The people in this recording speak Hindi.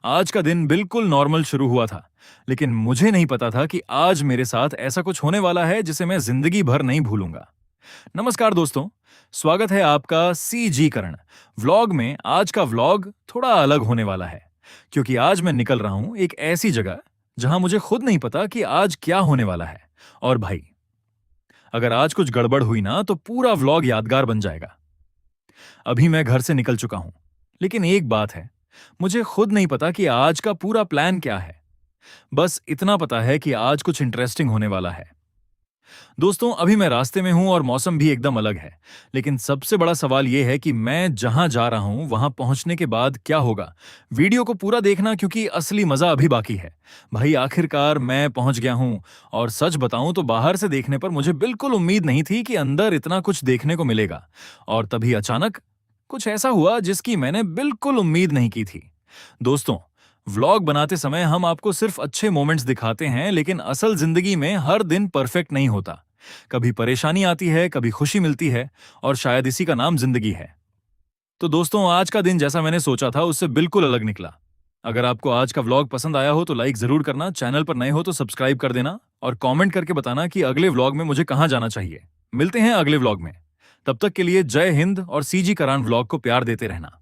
आज का दिन बिल्कुल नॉर्मल शुरू हुआ था, लेकिन मुझे नहीं पता था कि आज मेरे साथ ऐसा कुछ होने वाला है जिसे मैं जिंदगी भर नहीं भूलूंगा। नमस्कार दोस्तों, स्वागत है आपका सीजी करण व्लॉग में। आज का व्लॉग थोड़ा अलग होने वाला है, क्योंकि आज मैं निकल रहा हूं एक ऐसी जगह जहां मुझे खुद नहीं पता कि आज क्या होने वाला है। और भाई, अगर आज कुछ गड़बड़ हुई ना तो पूरा व्लॉग यादगार बन जाएगा। अभी मैं घर से निकल चुका हूं, लेकिन एक बात है, मुझे खुद नहीं पता कि आज का पूरा प्लान क्या है। बस इतना पता है कि आज कुछ इंटरेस्टिंग होने वाला है। दोस्तों, अभी मैं रास्ते में हूं और मौसम भी एकदम अलग है, लेकिन सबसे बड़ा सवाल यह है कि मैं जहां जा रहा हूं वहां पहुंचने के बाद क्या होगा। वीडियो को पूरा देखना, क्योंकि असली मजा अभी बाकी है। भाई, आखिरकार मैं पहुंच गया हूं, और सच बताऊं तो बाहर से देखने पर मुझे बिल्कुल उम्मीद नहीं थी कि अंदर इतना कुछ देखने को मिलेगा। और तभी अचानक कुछ ऐसा हुआ जिसकी मैंने बिल्कुल उम्मीद नहीं की थी। दोस्तों, व्लॉग बनाते समय हम आपको सिर्फ अच्छे मोमेंट्स दिखाते हैं, लेकिन असल जिंदगी में हर दिन परफेक्ट नहीं होता। कभी परेशानी आती है, कभी खुशी मिलती है, और शायद इसी का नाम जिंदगी है। तो दोस्तों, आज का दिन जैसा मैंने सोचा था उससे बिल्कुल अलग निकला। अगर आपको आज का व्लॉग पसंद आया हो तो लाइक जरूर करना, चैनल पर नए हो तो सब्सक्राइब कर देना, और कमेंट करके बताना कि अगले व्लॉग में मुझे कहां जाना चाहिए। मिलते हैं अगले व्लॉग में। तब तक के लिए जय हिंद, और सीजी करान व्लॉग को प्यार देते रहना।